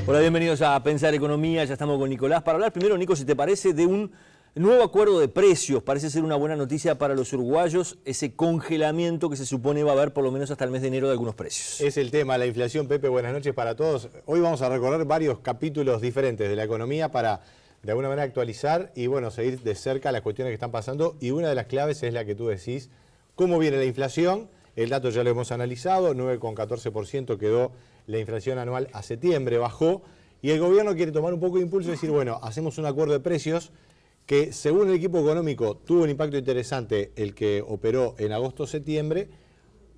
Hola, bienvenidos a Pensar Economía. Ya estamos con Nicolás para hablar primero, Nico, si te parece, de un nuevo acuerdo de precios. Parece ser una buena noticia para los uruguayos, ese congelamiento que se supone va a haber por lo menos hasta el mes de enero de algunos precios. Es el tema, la inflación. Pepe, buenas noches para todos. Hoy vamos a recorrer varios capítulos diferentes de la economía para de alguna manera actualizar y bueno, seguir de cerca las cuestiones que están pasando. Y una de las claves es la que tú decís, cómo viene la inflación. El dato ya lo hemos analizado, 9,14% quedó la inflación anual a septiembre, bajó. Y el gobierno quiere tomar un poco de impulso y decir, bueno, hacemos un acuerdo de precios que según el equipo económico tuvo un impacto interesante el que operó en agosto-septiembre,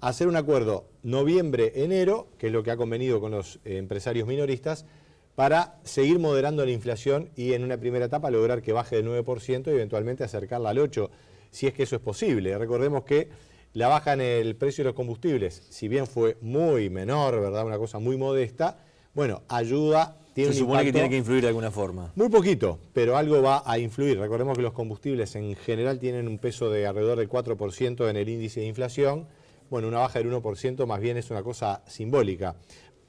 hacer un acuerdo noviembre-enero, que es lo que ha convenido con los empresarios minoristas, para seguir moderando la inflación y en una primera etapa lograr que baje del 9% y eventualmente acercarla al 8%, si es que eso es posible. Recordemos que la baja en el precio de los combustibles, si bien fue muy menor, ¿verdad? Una cosa muy modesta, bueno, ayuda. Se supone que tiene que influir de alguna forma. Muy poquito, pero algo va a influir. Recordemos que los combustibles en general tienen un peso de alrededor del 4% en el índice de inflación. Bueno, una baja del 1% más bien es una cosa simbólica.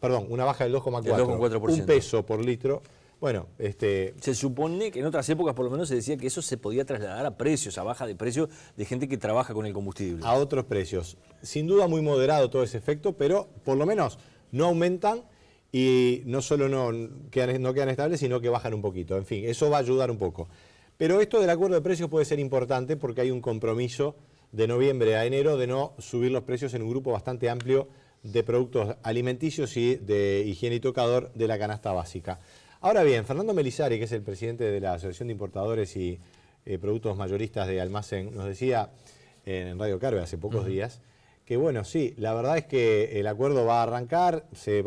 Perdón, una baja del 2,4%. Un peso por litro. Bueno, Se supone que en otras épocas por lo menos se decía que eso se podía trasladar a precios, a baja de precios de gente que trabaja con el combustible. A otros precios. Sin duda muy moderado todo ese efecto, pero por lo menos no aumentan. Y no solo no quedan estables, sino que bajan un poquito. En fin, eso va a ayudar un poco. Pero esto del acuerdo de precios puede ser importante porque hay un compromiso de noviembre a enero de no subir los precios en un grupo bastante amplio de productos alimenticios y de higiene y tocador de la canasta básica. Ahora bien, Fernando Melissari, que es el presidente de la Asociación de Importadores y Productos Mayoristas de Almacén, nos decía en Radio Carve hace pocos días, que bueno, sí, la verdad es que el acuerdo va a arrancar, se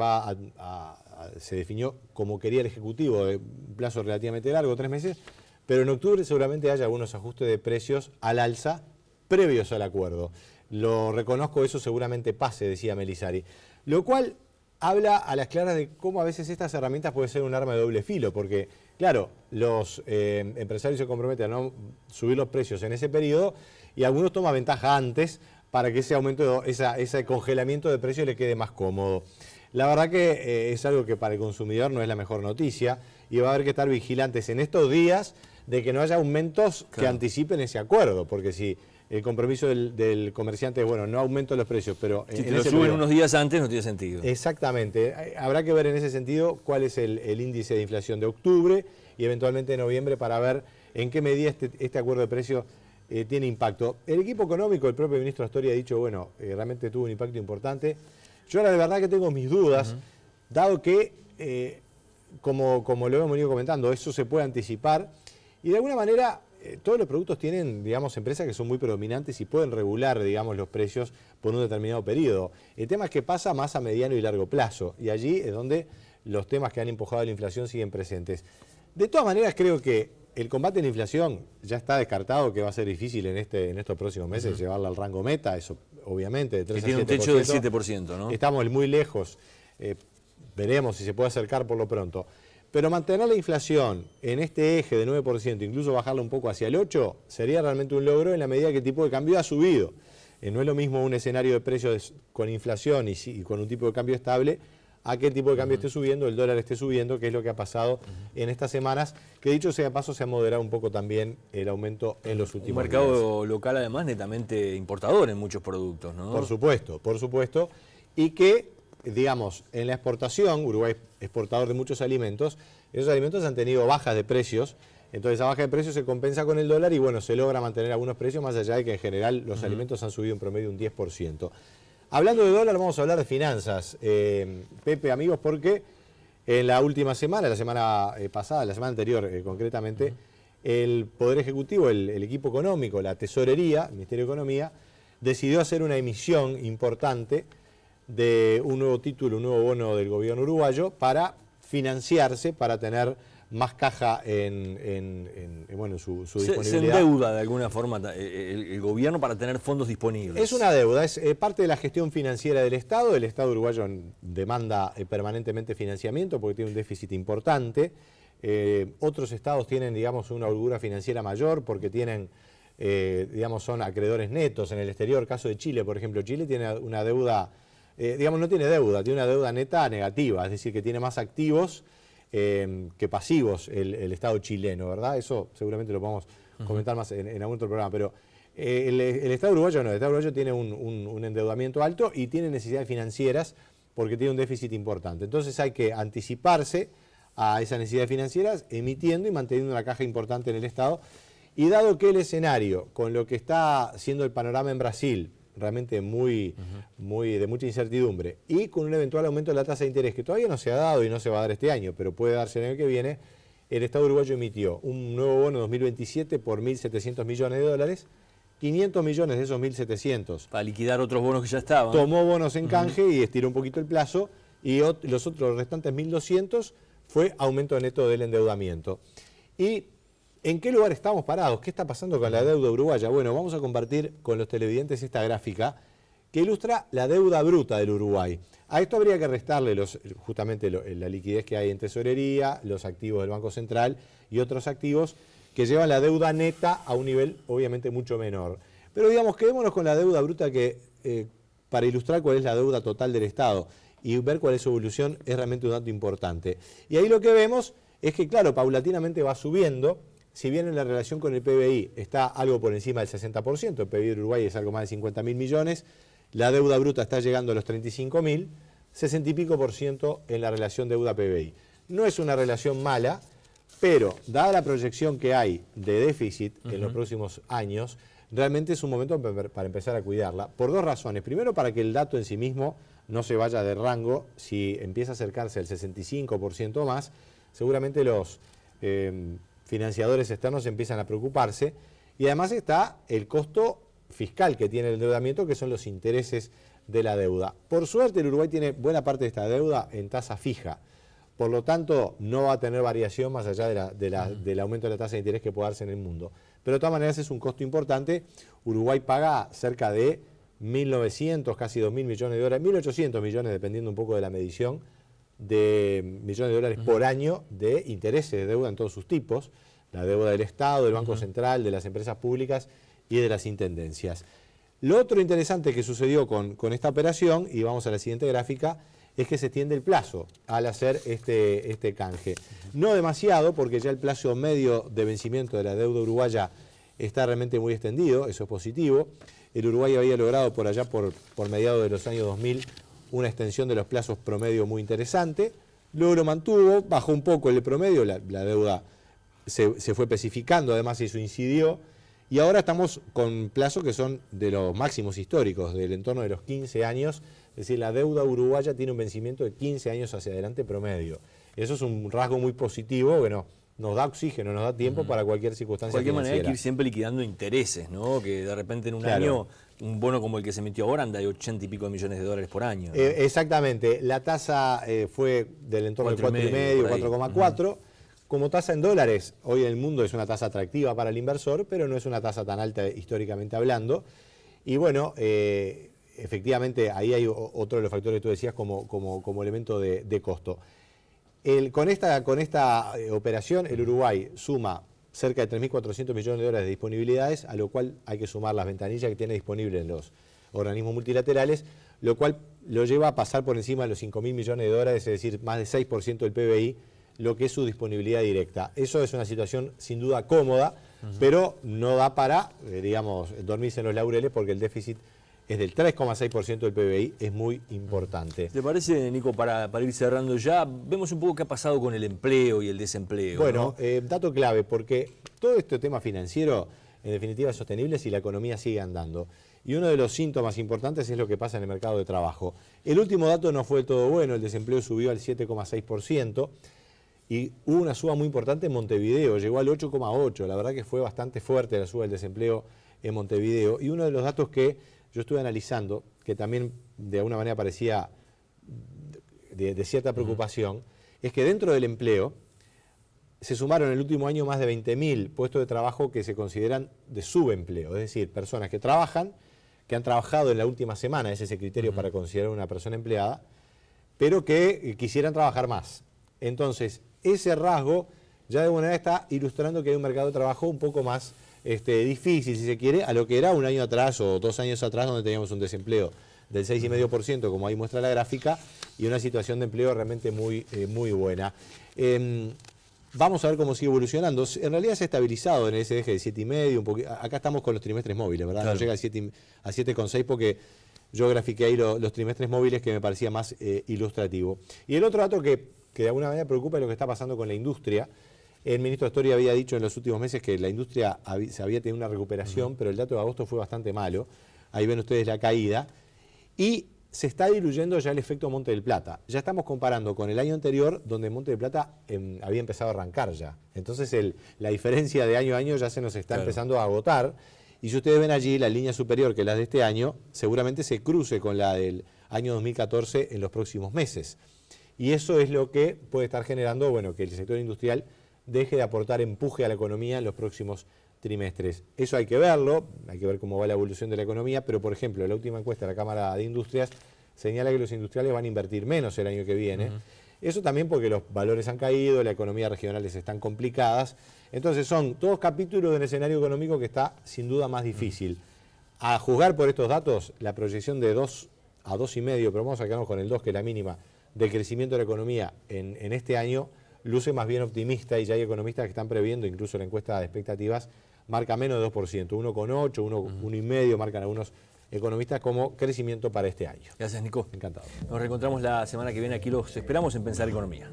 definió como quería el Ejecutivo, de un plazo relativamente largo, 3 meses, pero en octubre seguramente haya algunos ajustes de precios al alza previos al acuerdo. Lo reconozco, eso seguramente pase, decía Melissari. Lo cual habla a las claras de cómo a veces estas herramientas pueden ser un arma de doble filo, porque claro, los empresarios se comprometen a no subir los precios en ese periodo y algunos toman ventaja antes para que ese aumento, ese congelamiento de precios le quede más cómodo. La verdad que es algo que para el consumidor no es la mejor noticia y va a haber que estar vigilantes en estos días de que no haya aumentos que anticipen ese acuerdo, porque si el compromiso del comerciante es, bueno, no aumento los precios, pero si te lo suben unos días antes no tiene sentido. Exactamente. Habrá que ver en ese sentido cuál es el índice de inflación de octubre y eventualmente de noviembre para ver en qué medida este acuerdo de precios tiene impacto. El equipo económico, el propio ministro Astori ha dicho, bueno, realmente tuvo un impacto importante. Yo ahora de verdad que tengo mis dudas, dado que, como lo hemos venido comentando, eso se puede anticipar y de alguna manera todos los productos tienen, digamos, empresas que son muy predominantes y pueden regular, digamos, los precios por un determinado periodo. El tema es que pasa más a mediano y largo plazo y allí es donde los temas que han empujado la inflación siguen presentes. De todas maneras, creo que el combate a la inflación ya está descartado que va a ser difícil en estos próximos meses llevarla al rango meta, eso obviamente, de 3 a 7%. Tiene un techo del 7%, ¿no? Estamos muy lejos, veremos si se puede acercar por lo pronto. Pero mantener la inflación en este eje de 9%, incluso bajarla un poco hacia el 8%, sería realmente un logro en la medida que el tipo de cambio ha subido. No es lo mismo un escenario de precios con inflación y con un tipo de cambio estable a que el tipo de cambio esté subiendo, el dólar esté subiendo, que es lo que ha pasado en estas semanas, que dicho sea de paso se ha moderado un poco también el aumento en los últimos días. Un mercado local además netamente importador en muchos productos, ¿no? Por supuesto, y que, digamos, en la exportación, Uruguay es exportador de muchos alimentos, esos alimentos han tenido bajas de precios, entonces esa baja de precios se compensa con el dólar y bueno, se logra mantener algunos precios más allá de que en general los alimentos han subido en promedio un 10%. Hablando de dólar, vamos a hablar de finanzas, Pepe, amigos, porque en la última semana, la semana pasada, la semana anterior concretamente, el Poder Ejecutivo, el equipo económico, la Tesorería, el Ministerio de Economía, decidió hacer una emisión importante de un nuevo título, un nuevo bono del gobierno uruguayo para financiarse, para tener más caja en su disponibilidad. Se endeuda de alguna forma el gobierno para tener fondos disponibles. Es una deuda, es parte de la gestión financiera del Estado. El Estado uruguayo demanda permanentemente financiamiento porque tiene un déficit importante. Otros estados tienen, digamos, una holgura financiera mayor porque tienen, digamos, son acreedores netos en el exterior. Caso de Chile, por ejemplo, Chile tiene una deuda, digamos, no tiene deuda, tiene una deuda neta negativa, es decir, que tiene más activos que pasivos el Estado chileno, ¿verdad? Eso seguramente lo podemos comentar más en algún otro programa, pero el Estado uruguayo no, el Estado uruguayo tiene un endeudamiento alto y tiene necesidades financieras porque tiene un déficit importante. Entonces hay que anticiparse a esas necesidades financieras emitiendo y manteniendo una caja importante en el Estado. Y dado que el escenario, con lo que está siendo el panorama en Brasil, realmente de mucha incertidumbre, y con un eventual aumento de la tasa de interés que todavía no se ha dado y no se va a dar este año, pero puede darse el año que viene, el Estado uruguayo emitió un nuevo bono 2027 por 1.700 millones de dólares, 500 millones de esos 1.700. Para liquidar otros bonos que ya estaban. Tomó bonos en canje y estiró un poquito el plazo, y los otros restantes 1.200 fue aumento neto del endeudamiento. ¿Y en qué lugar estamos parados? ¿Qué está pasando con la deuda uruguaya? Bueno, vamos a compartir con los televidentes esta gráfica que ilustra la deuda bruta del Uruguay. A esto habría que restarle justamente la liquidez que hay en tesorería, los activos del Banco Central y otros activos que llevan la deuda neta a un nivel obviamente mucho menor. Pero digamos, quedémonos con la deuda bruta para ilustrar cuál es la deuda total del Estado y ver cuál es su evolución es realmente un dato importante. Y ahí lo que vemos es que, claro, paulatinamente va subiendo. Si bien en la relación con el PBI está algo por encima del 60%, el PBI de Uruguay es algo más de 50.000 millones, la deuda bruta está llegando a los 35.000, 60 y pico % en la relación deuda-PBI. No es una relación mala, pero dada la proyección que hay de déficit en los próximos años, realmente es un momento para empezar a cuidarla, por dos razones. Primero, para que el dato en sí mismo no se vaya de rango. Si empieza a acercarse al 65% más, seguramente los financiadores externos empiezan a preocuparse, y además está el costo fiscal que tiene el endeudamiento, que son los intereses de la deuda. Por suerte el Uruguay tiene buena parte de esta deuda en tasa fija, por lo tanto no va a tener variación más allá del aumento de la tasa de interés que pueda darse en el mundo. Pero de todas maneras es un costo importante. Uruguay paga cerca de 1.900, casi 2.000 millones de dólares, 1.800 millones dependiendo un poco de la medición, de millones de dólares por año de intereses de deuda en todos sus tipos, la deuda del Estado, del Banco Central, de las empresas públicas y de las intendencias. Lo otro interesante que sucedió con esta operación, y vamos a la siguiente gráfica, es que se extiende el plazo al hacer este canje. No demasiado, porque ya el plazo medio de vencimiento de la deuda uruguaya está realmente muy extendido, eso es positivo. El Uruguay había logrado por allá, por mediados de los años 2000, una extensión de los plazos promedio muy interesante, luego lo mantuvo, bajó un poco el promedio, la deuda se fue especificando, además eso incidió, y ahora estamos con plazos que son de los máximos históricos, del entorno de los 15 años, es decir, la deuda uruguaya tiene un vencimiento de 15 años hacia adelante promedio. Eso es un rasgo muy positivo, que nos da oxígeno, nos da tiempo para cualquier circunstancia financiera. De cualquier manera hay que ir siempre liquidando intereses, ¿no? Que de repente en un año, un bono como el que se metió ahora anda de 80 y pico de millones de dólares por año, ¿no? Exactamente, la tasa fue del entorno del 4,5, 4,4. Como tasa en dólares, hoy en el mundo es una tasa atractiva para el inversor, pero no es una tasa tan alta históricamente hablando. Y bueno, efectivamente ahí hay otro de los factores que tú decías como elemento de costo. Con esta operación el Uruguay suma cerca de 3.400 millones de dólares de disponibilidades, a lo cual hay que sumar las ventanillas que tiene disponibles en los organismos multilaterales, lo cual lo lleva a pasar por encima de los 5.000 millones de dólares, es decir, más de 6% del PBI, lo que es su disponibilidad directa. Eso es una situación sin duda cómoda, pero no da para, digamos, dormirse en los laureles, porque el déficit es del 3,6% del PBI, es muy importante. ¿Te parece, Nico, para ir cerrando ya, vemos un poco qué ha pasado con el empleo y el desempleo? Bueno, ¿no? Dato clave, porque todo este tema financiero, en definitiva, es sostenible si la economía sigue andando. Y uno de los síntomas importantes es lo que pasa en el mercado de trabajo. El último dato no fue del todo bueno, el desempleo subió al 7,6%, y hubo una suba muy importante en Montevideo, llegó al 8,8%, la verdad que fue bastante fuerte la suba del desempleo en Montevideo. Y uno de los datos que yo estuve analizando, que también de alguna manera parecía de cierta preocupación, es que dentro del empleo se sumaron en el último año más de 20.000 puestos de trabajo que se consideran de subempleo, es decir, personas que trabajan, que han trabajado en la última semana, ese es el criterio para considerar una persona empleada, pero que quisieran trabajar más. Entonces, ese rasgo ya de alguna manera está ilustrando que hay un mercado de trabajo un poco más difícil, si se quiere, a lo que era un año atrás o 2 años atrás, donde teníamos un desempleo del 6,5%, como ahí muestra la gráfica, y una situación de empleo realmente muy buena. Vamos a ver cómo sigue evolucionando. En realidad se ha estabilizado en ese eje de 7,5. Acá estamos con los trimestres móviles, ¿verdad? Claro. No llega a 7,6 porque yo grafiqué ahí los trimestres móviles, que me parecía más ilustrativo. Y el otro dato que de alguna manera preocupa es lo que está pasando con la industria. El ministro de Story había dicho en los últimos meses que la industria se había tenido una recuperación, pero el dato de agosto fue bastante malo. Ahí ven ustedes la caída. Y se está diluyendo ya el efecto Monte del Plata. Ya estamos comparando con el año anterior, donde Monte del Plata había empezado a arrancar ya. Entonces la diferencia de año a año ya se nos está empezando a agotar. Y si ustedes ven allí, la línea superior, que es la de este año, seguramente se cruce con la del año 2014 en los próximos meses. Y eso es lo que puede estar generando, bueno, que el sector industrial deje de aportar empuje a la economía en los próximos trimestres. Eso hay que verlo, hay que ver cómo va la evolución de la economía, pero por ejemplo, la última encuesta de la Cámara de Industrias señala que los industriales van a invertir menos el año que viene. Eso también porque los valores han caído, la economía regionales están complicadas. Entonces son todos capítulos de un escenario económico que está sin duda más difícil. A juzgar por estos datos, la proyección de 2 a 2,5, pero vamos a quedarnos con el 2, que es la mínima, del crecimiento de la economía en este año, luce más bien optimista, y ya hay economistas que están previendo, incluso la encuesta de expectativas marca menos de 2%, 1,8, 1,5 marcan algunos economistas como crecimiento para este año. Gracias, Nico. Encantado. Nos reencontramos la semana que viene, aquí los esperamos en Pensar Economía.